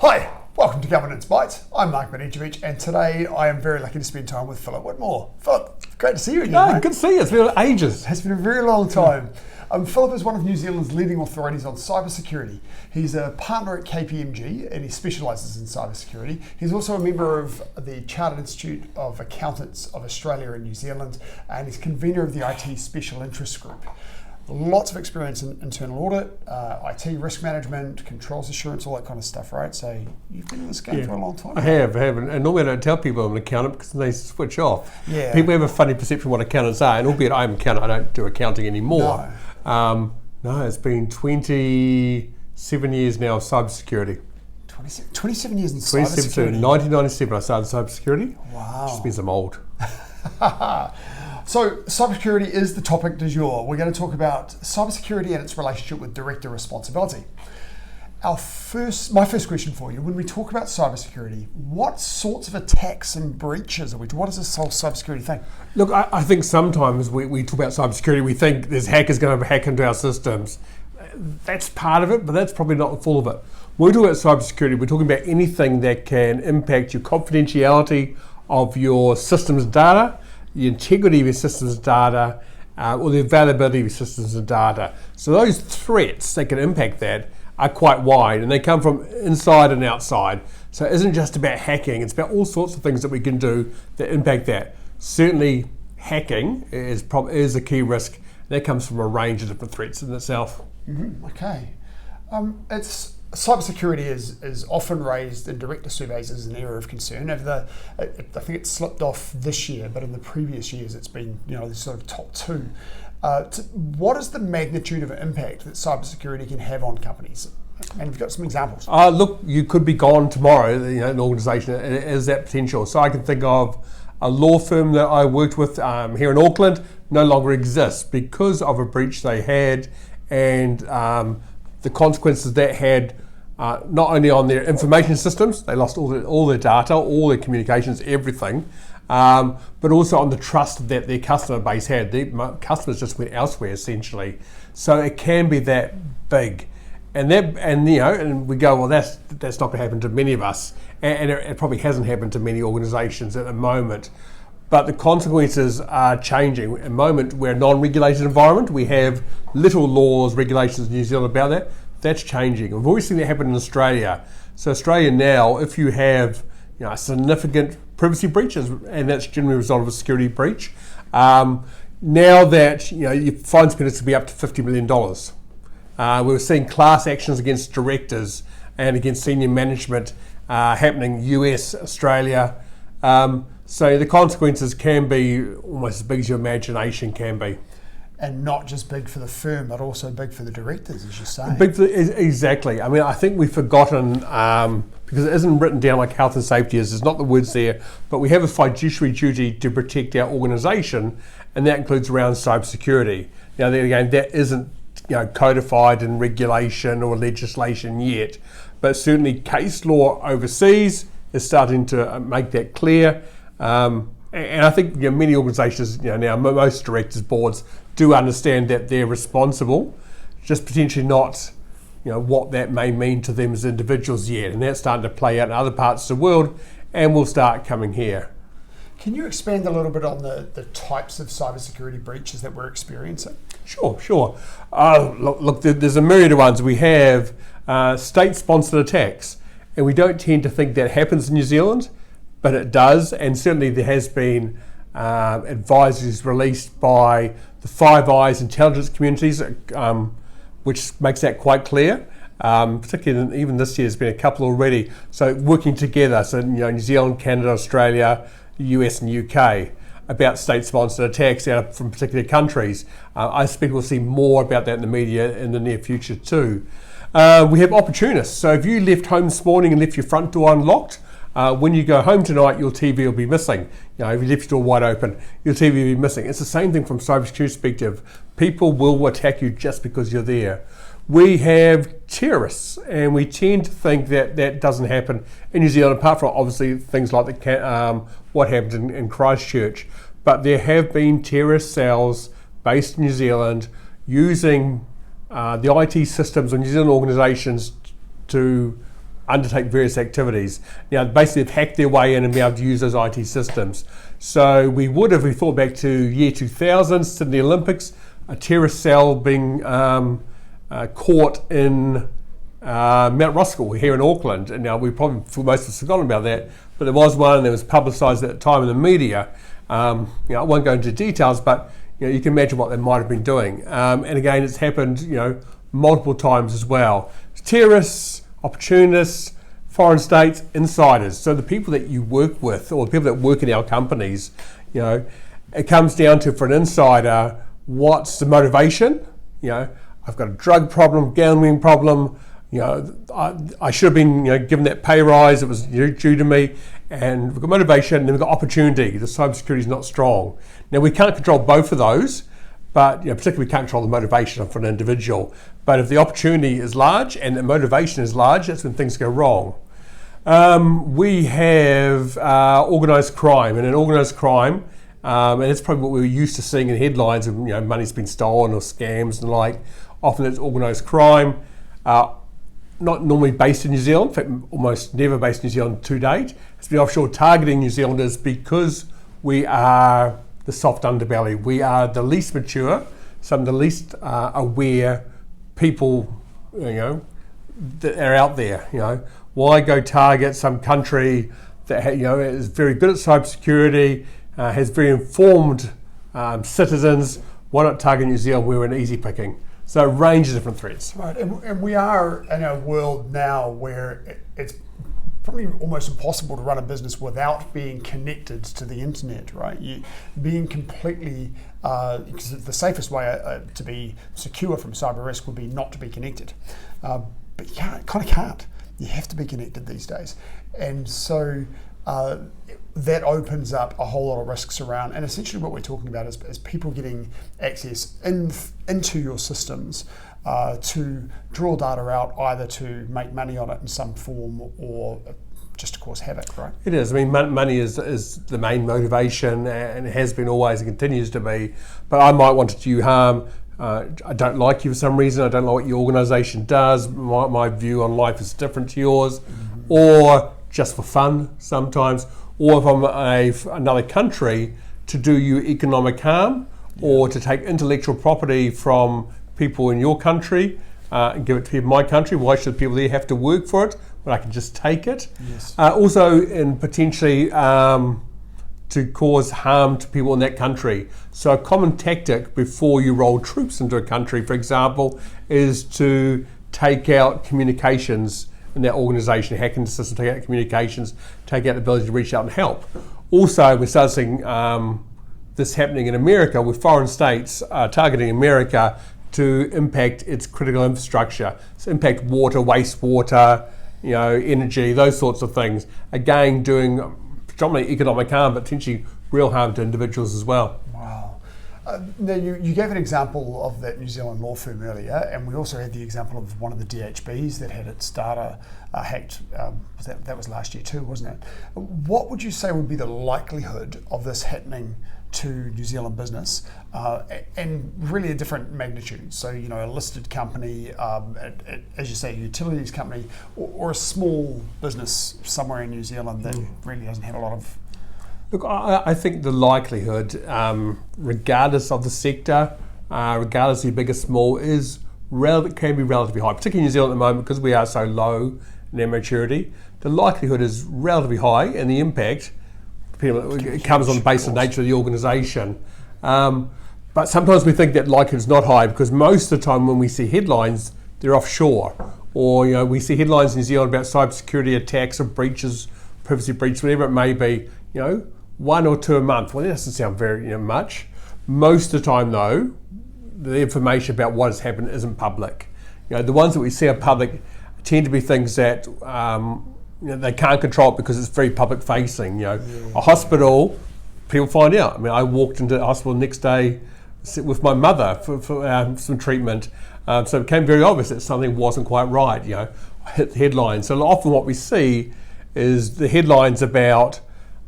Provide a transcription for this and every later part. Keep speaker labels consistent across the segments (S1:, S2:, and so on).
S1: Hi, welcome to Governance Bites. I'm Mark Banicevich, and today I am very lucky to spend time with Philip Whitmore. Philip, great to see you again, mate.
S2: Good to see you. It's been ages.
S1: It has been a very long time. Philip is one of New Zealand's leading authorities on cybersecurity. He's a partner at KPMG and he specialises in cybersecurity. He's also a member of the Chartered Institute of Accountants of Australia and New Zealand, and he's convener of the IT Special Interest Group. Lots of experience in internal audit, IT risk management, controls assurance, all that kind of stuff, right? So you've been in this game for a long time.
S2: I have. And normally I don't tell people I'm an accountant because they switch off.
S1: Yeah.
S2: People have a funny perception of what accountants are, and albeit I'm an accountant, I don't do accounting anymore. No, it's been 27 years now of cybersecurity.
S1: 27 years in cybersecurity?
S2: 1997 I started cybersecurity.
S1: Wow.
S2: Just means I'm old.
S1: So cybersecurity is the topic du jour. We're going to talk about cybersecurity and its relationship with director responsibility. My first question for you, when we talk about cybersecurity, what sorts of attacks and breaches what is this whole cybersecurity thing?
S2: Look, I think sometimes we talk about cybersecurity, we think there's hackers going to hack into our systems. That's part of it, but that's probably not full of it. When we talk about cybersecurity, we're talking about anything that can impact your confidentiality of your system's data, the integrity of your system's data, or the availability of your systems and data. So those threats that can impact that are quite wide, and they come from inside and outside. So it isn't just about hacking, it's about all sorts of things that we can do that impact that. Certainly hacking is a key risk. That comes from a range of different threats in itself.
S1: Mm-hmm. Okay. Cybersecurity is often raised in director surveys as an area of concern. I think it slipped off this year, but in the previous years it's been the sort of top two. What is the magnitude of impact that cybersecurity can have on companies? And we've got some examples.
S2: Look, you could be gone tomorrow. An organisation has that potential. So I can think of a law firm that I worked with here in Auckland no longer exists because of a breach they had, and the consequences that had not only on their information systems, they lost all their data, all their communications, everything, but also on the trust that their customer base had. Their customers just went elsewhere essentially. So it can be that big, and we go, well, that's not going to happen to many of us, and it probably hasn't happened to many organisations at the moment. But the consequences are changing. At the moment, we're a non-regulated environment. We have little laws, regulations in New Zealand about that. That's changing. We've always seen that happen in Australia. So Australia now, if you have a significant privacy breach, and that's generally a result of a security breach, now that your fines penalties to be up to $50 million. We're seeing class actions against directors and against senior management happening US, Australia. So the consequences can be almost as big as your imagination can be.
S1: And not just big for the firm, but also big for the directors, as you say.
S2: Exactly. I mean, I think we've forgotten, because it isn't written down like health and safety is, there's not the words there, but we have a fiduciary duty to protect our organisation, and that includes around cybersecurity. Now, then again, that isn't codified in regulation or legislation yet, but certainly case law overseas is starting to make that clear. And I think many organisations now, most directors' boards do understand that they're responsible, just potentially not what that may mean to them as individuals yet, and that's starting to play out in other parts of the world and will start coming here.
S1: Can you expand a little bit on the types of cybersecurity breaches that we're experiencing?
S2: Sure. Look, there's a myriad of ones. We have state-sponsored attacks, and we don't tend to think that happens in New Zealand, but it does, and certainly there has been advisories released by the Five Eyes intelligence communities, which makes that quite clear. Particularly even this year, there's been a couple already. So working together, so New Zealand, Canada, Australia, the US and UK, about state-sponsored attacks out from particular countries. I expect we'll see more about that in the media in the near future too. We have opportunists. So if you left home this morning and left your front door unlocked, when you go home tonight, your TV will be missing. If you left your door wide open, your TV will be missing. It's the same thing from cybersecurity perspective. People will attack you just because you're there. We have terrorists, and we tend to think that that doesn't happen in New Zealand, apart from obviously things like what happened in Christchurch. But there have been terrorist cells based in New Zealand using the IT systems of New Zealand organisations to undertake various activities. Basically they've hacked their way in and be able to use those IT systems. So we would, if we thought back to year 2000, Sydney Olympics, a terrorist cell being caught in Mount Roskill here in Auckland. And now we probably, for most of us, forgotten about that, but there was one that was publicised at the time in the media. I won't go into details, but you can imagine what they might have been doing. And again, it's happened multiple times as well. Terrorists, opportunists, foreign states, insiders. So the people that you work with, or the people that work in our companies, it comes down to, for an insider, what's the motivation? I've got a drug problem, gambling problem. I should have been given that pay rise. It was due to me. And we've got motivation, and then we've got opportunity. The cybersecurity is not strong. Now we can't control both of those, but particularly we can't control the motivation for an individual. But if the opportunity is large and the motivation is large, that's when things go wrong. We have organised crime, and in organised crime, and it's probably what we're used to seeing in headlines of money's been stolen or scams and the like. Often it's organised crime. Not normally based in New Zealand, in fact almost never based in New Zealand to date. It's been offshore targeting New Zealanders because we are the soft underbelly. We are the least mature, some of the least aware people that are out there. Why go target some country that is very good at cybersecurity, has very informed citizens? Why not target New Zealand? We're an easy picking. So a range of different threats.
S1: Right, and we are in a world now where it's probably almost impossible to run a business without being connected to the internet, right? Being completely, because the safest way to be secure from cyber risk would be not to be connected. But you can't. You have to be connected these days. And so that opens up a whole lot of risks around, and essentially what we're talking about is people getting access into your systems to draw data out, either to make money on it in some form or just to cause havoc, right?
S2: It is. I mean, money is the main motivation, and it has been always and continues to be. But I might want to do you harm. I don't like you for some reason. I don't like what your organisation does. My view on life is different to yours, or just for fun sometimes, or if I'm another country, to do you economic harm, or to take intellectual property from people in your country and give it to people in my country. Why should people there have to work for it when I can just take it?
S1: Yes.
S2: Also, in potentially to cause harm to people in that country. So a common tactic before you roll troops into a country, for example, is to take out communications in that organisation, hack into the system, take out communications, take out the ability to reach out and help. Also, we started seeing this happening in America, with foreign states targeting America to impact its critical infrastructure. So impact water, wastewater, energy, those sorts of things. Again, doing predominantly economic harm, but potentially real harm to individuals as well.
S1: Wow. Now you gave an example of that New Zealand law firm earlier, and we also had the example of one of the DHBs that had its data hacked. That was last year too, wasn't it? What would you say would be the likelihood of this happening to New Zealand business, and really a different magnitude? So a listed company, as you say, a utilities company, or a small business somewhere in New Zealand that really doesn't have a lot of.
S2: Look, I think the likelihood, regardless of the sector, regardless of big or small, can be relatively high, particularly in New Zealand at the moment because we are so low in our maturity. The likelihood is relatively high, and the impact it comes on the basis of the nature of the organisation. But sometimes we think that likelihood is not high because most of the time when we see headlines, they're offshore. Or we see headlines in New Zealand about cybersecurity attacks or breaches, privacy breaches, whatever it may be, 1 or 2 a month. Well, that doesn't sound very much. Most of the time though, the information about what has happened isn't public. The ones that we see are public tend to be things that they can't control it because it's very public facing. A hospital, people find out. I mean, I walked into the hospital the next day with my mother for some treatment, so it became very obvious that something wasn't quite right. I hit the headlines. So often what we see is the headlines about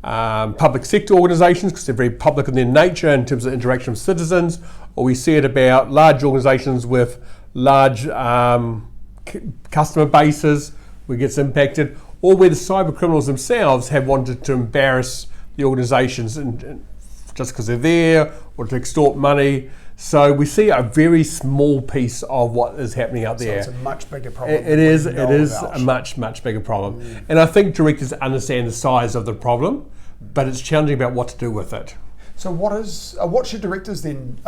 S2: public sector organisations because they're very public in their nature in terms of interaction with citizens, or we see it about large organisations with large customer bases where it gets impacted, or where the cyber criminals themselves have wanted to embarrass the organisations and just because they're there, or to extort money. So we see a very small piece of what is happening out there.
S1: So it's a much bigger problem.
S2: It is a much bigger problem. And I think directors understand the size of the problem, but it's challenging about what to do with it.
S1: So what should directors then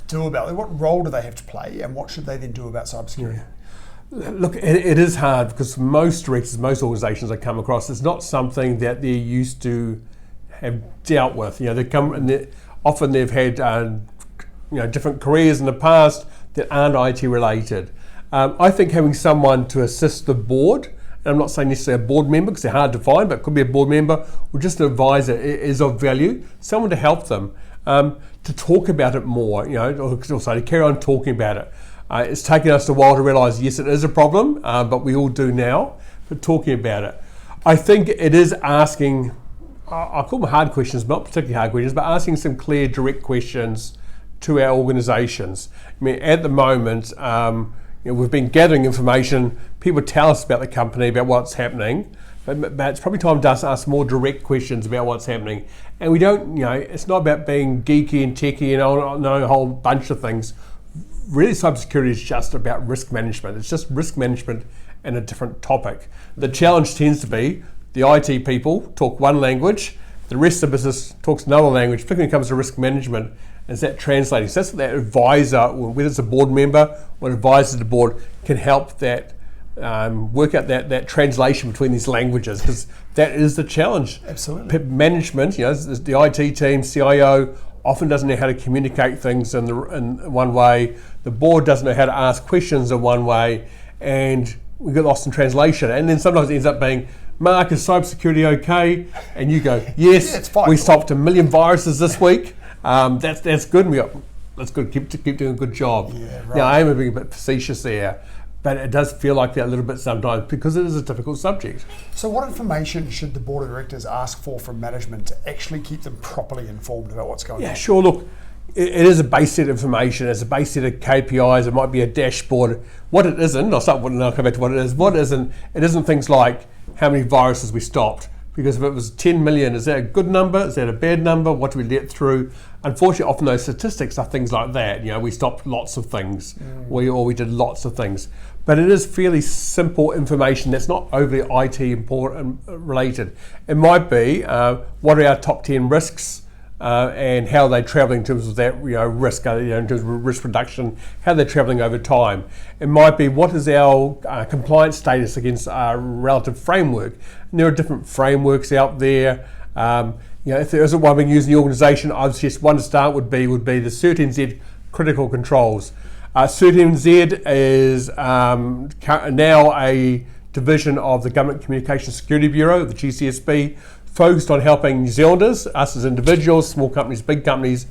S1: do about it? What role do they have to play, and what should they then do about cybersecurity?
S2: Look, it is hard because most directors, most organisations I come across, it's not something that they're used to have dealt with. They come and often they've had different careers in the past that aren't IT related. I think having someone to assist the board, and I'm not saying necessarily a board member because they're hard to find, but it could be a board member or just an advisor, is of value. Someone to help them to talk about it more, also to carry on talking about it. It's taken us a while to realise, yes, it is a problem, but we all do now, but talking about it. I think it is asking, I call them hard questions, not particularly hard questions, but asking some clear, direct questions to our organisations. I mean, at the moment, we've been gathering information. People tell us about the company, about what's happening, but it's probably time to ask more direct questions about what's happening. And we don't, it's not about being geeky and techie and knowing a whole bunch of things. Really, cybersecurity is just about risk management. It's just risk management and a different topic. The challenge tends to be the IT people talk one language, the rest of the business talks another language, particularly when it comes to risk management. Is that translating? So that's what that advisor, whether it's a board member or an advisor to the board, can help that work out that translation between these languages, because that is the challenge.
S1: Absolutely.
S2: Management, the IT team, CIO, often doesn't know how to communicate things in one way. The board doesn't know how to ask questions in one way, and we get lost in translation. And then sometimes it ends up being, Mark, is cybersecurity okay? And you go, yes,
S1: it's fine.
S2: We stopped 1 million viruses this week. That's good. And we go, that's good. Keep doing a good job.
S1: Yeah, right.
S2: Now I am being a bit facetious there, but it does feel like that a little bit sometimes because it is a difficult subject.
S1: So what information should the board of directors ask for from management to actually keep them properly informed about what's going on?
S2: Yeah, sure. Look, it is a base set of information. It's a base set of KPIs. It might be a dashboard. What it isn't, I'll come back to what it is. What it isn't things like how many viruses we stopped. Because if it was 10 million, is that a good number? Is that a bad number? What do we let through? Unfortunately, often those statistics are things like that. We stopped lots of things, or we did lots of things. But it is fairly simple information that's not overly IT important related. It might be what are our top 10 risks and how they're travelling in terms of that risk, in terms of risk reduction, how they're travelling over time. It might be what is our compliance status against our relative framework. And there are different frameworks out there. If there isn't one being used in the organisation, I'd suggest one to start would be the CERTNZ critical controls. CERTNZ is now a division of the Government Communications Security Bureau, the GCSB, focused on helping New Zealanders, us as individuals, small companies, big companies,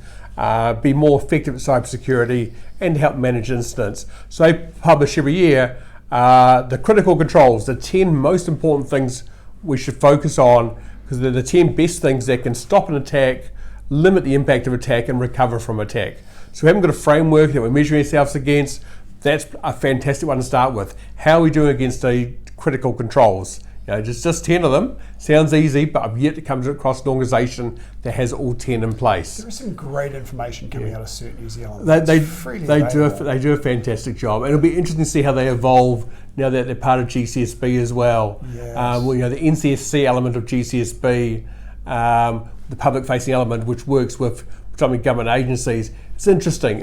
S2: be more effective at cybersecurity and help manage incidents. So they publish every year the critical controls, the 10 most important things we should focus on, because they're the 10 best things that can stop an attack, limit the impact of attack, and recover from attack. So we haven't got a framework that we're measuring ourselves against. That's a fantastic one to start with. How are we doing against the critical controls? Just 10 of them. Sounds easy, but I've yet to come across an organisation that has all 10 in place.
S1: There is some great information coming out of CERT New Zealand.
S2: They do a fantastic job, and it'll be interesting to see how they evolve now that they're part of GCSB as well.
S1: Yes.
S2: The NCSC element of GCSB, the public-facing element, which works with government agencies. It's interesting.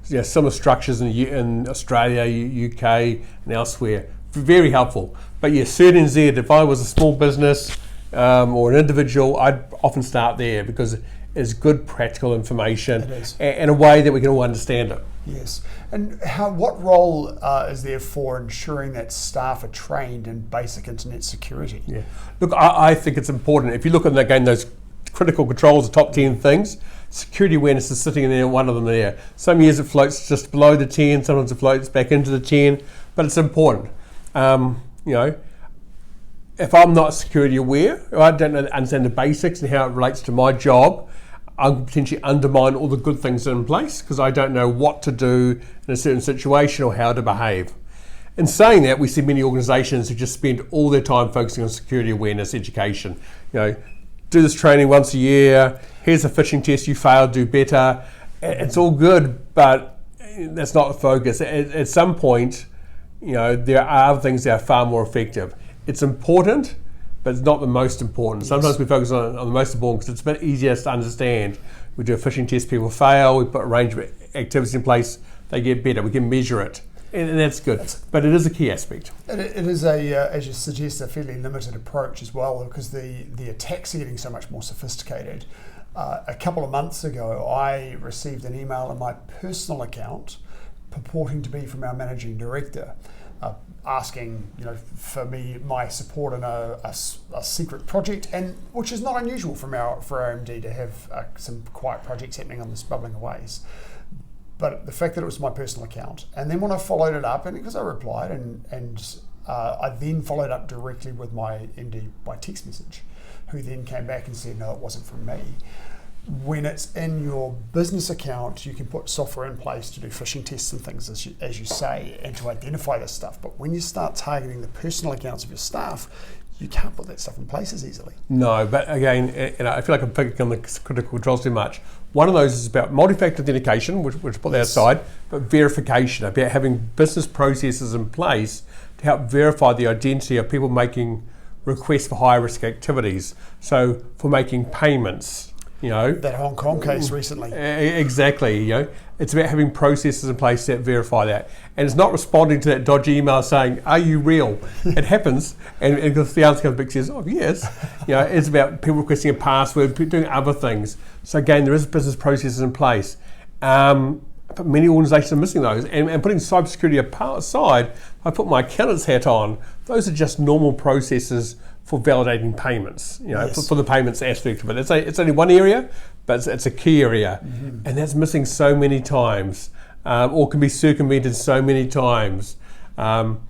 S2: Similar structures in Australia, UK, and elsewhere. Very helpful. But CERTNZ, if I was a small business or an individual, I'd often start there because it's good practical information and a way that we can all understand it.
S1: Yes. And what role is there for ensuring that staff are trained in basic internet security?
S2: Yeah. Look, I think it's important. If you look at, again, those critical controls, the top 10 things, security awareness is sitting in there, one of them there. Some years it floats just below the 10, sometimes it floats back into the 10, but it's important. If I'm not security aware, or I don't understand the basics and how it relates to my job, I can potentially undermine all the good things in place because I don't know what to do in a certain situation or how to behave. In saying that, we see many organisations who just spend all their time focusing on security awareness education. Do this training once a year. Here's a phishing test. You failed, do better. It's all good, but that's not the focus. At some point, there are other things that are far more effective. It's important, but it's not the most important. Sometimes we focus on the most important because it's a bit easier to understand. We do a phishing test, people fail. We put a range of activities in place. They get better. We can measure it. And that's good, but it is a key aspect.
S1: It is as you suggest, a fairly limited approach as well, because the attacks are getting so much more sophisticated. A couple of months ago, I received an email on my personal account purporting to be from our managing director, asking for my support in a secret project, and which is not unusual for our MD to have some quiet projects happening on this bubbling away. But the fact that it was my personal account, and then when I followed it up, and because I replied, and I then followed up directly with my MD by text message, who then came back and said, no, it wasn't from me. When it's in your business account, you can put software in place to do phishing tests and things, as you say, and to identify this stuff. But when you start targeting the personal accounts of your staff, you can't put that stuff in place as easily.
S2: No, but again, I feel like I'm picking on the critical controls too much. One of those is about multi-factor authentication, which put that aside, but verification, about having business processes in place to help verify the identity of people making requests for high-risk activities. So for making payments,
S1: that Hong Kong case recently.
S2: Exactly, it's about having processes in place that verify that. And it's not responding to that dodgy email saying, are you real? It happens, and because the answer comes back and says, oh yes. It's about people requesting a password, doing other things. So again, there is business processes in place. But many organisations are missing those. And putting cybersecurity aside, I put my accountant's hat on. Those are just normal processes for validating payments, for the payments aspect of it. It's only one area, but it's a key area. Mm-hmm. And that's missing so many times, or can be circumvented so many times. And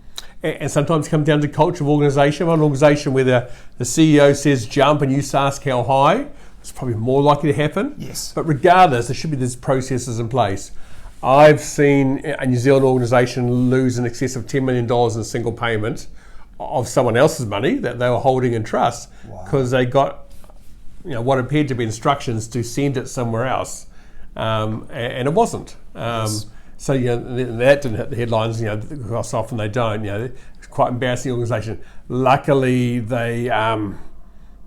S2: sometimes it comes down to culture of organisation. One organisation where the CEO says jump and you ask how high, it's probably more likely to happen.
S1: Yes.
S2: But regardless, there should be these processes in place. I've seen a New Zealand organisation lose in excess of $10 million in a single payment of someone else's money that they were holding in trust, because they got what appeared to be instructions to send it somewhere else, and it wasn't.
S1: Yes.
S2: So that didn't hit the headlines. Because often they don't. It's quite embarrassing organisation. Luckily, they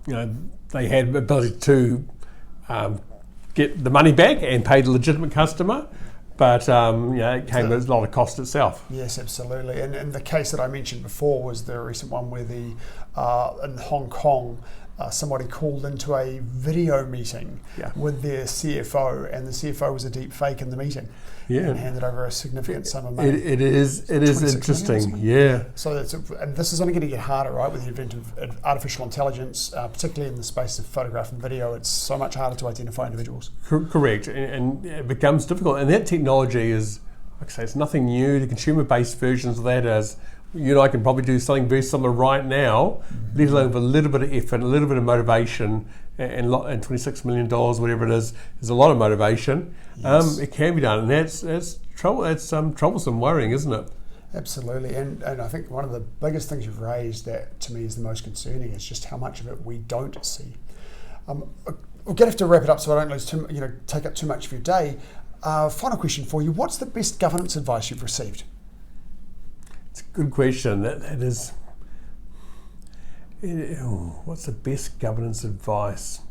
S2: they had the ability to get the money back and pay the legitimate customer. But it came with a lot of cost itself.
S1: Yes, absolutely. And the case that I mentioned before was the recent one where in Hong Kong, somebody called into a video meeting with their CFO, and the CFO was a deep fake in the meeting. And handed over a significant sum of money.
S2: It is interesting. Yeah.
S1: So and this is only going to get harder, right, with the advent of artificial intelligence, particularly in the space of photograph and video. It's so much harder to identify individuals.
S2: Correct, and it becomes difficult. And that technology is, like I say, it's nothing new. The consumer-based versions of that is, you and I can probably do something very similar right now, let alone with a little bit of effort, a little bit of motivation, and $26 million, whatever it is a lot of motivation.
S1: Yes.
S2: It can be done, and that's trouble. That's troublesome, worrying, isn't it?
S1: Absolutely, and I think one of the biggest things you've raised that to me is the most concerning is just how much of it we don't see. We're going to have to wrap it up so I don't take up too much of your day. Final question for you: what's the best governance advice you've received?
S2: It's a good question. That is. What's the best governance advice?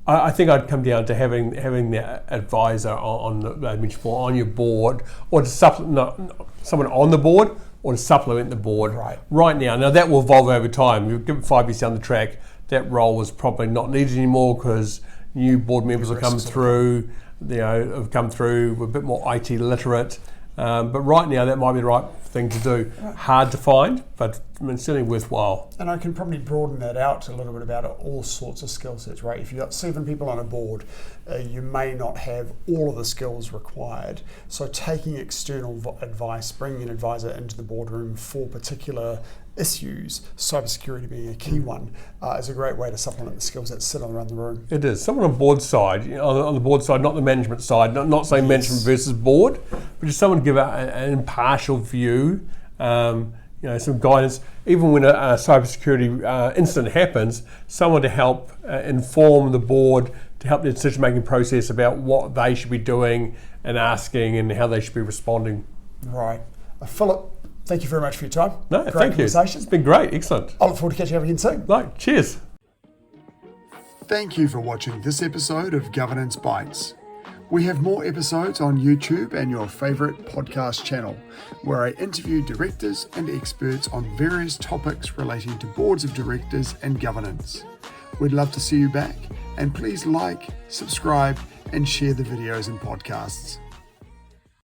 S2: I think I'd come down to having the advisor on your board, or to supplement someone on the board, or to supplement the board. Right now. Now that will evolve over time. You've given 5 years down the track, that role is probably not needed anymore because new board members have come through. Have come through. We're a bit more IT literate. But right now, that might be the right thing to do. Right. Hard to find, but certainly worthwhile.
S1: And I can probably broaden that out a little bit about all sorts of skill sets, right? If you've got 7 people on a board, you may not have all of the skills required. So taking external advice, bringing an advisor into the boardroom for particular issues, cybersecurity being a key one, is a great way to supplement the skills that sit around the room.
S2: It is. Someone on board side, on the board side, not the management side, not saying management versus board, but just someone to give an impartial view, some guidance. Even when a cybersecurity incident happens, someone to help inform the board, to help the decision-making process about what they should be doing and asking and how they should be responding.
S1: Right. Philip, thank you very much for your time.
S2: No,
S1: great
S2: thank you.
S1: Conversation.
S2: It's been great. Excellent.
S1: I look forward to catching up again soon.
S2: No, cheers.
S1: Thank you for watching this episode of Governance Bites. We have more episodes on YouTube and your favourite podcast channel, where I interview directors and experts on various topics relating to boards of directors and governance. We'd love to see you back, and please like, subscribe, and share the videos and podcasts.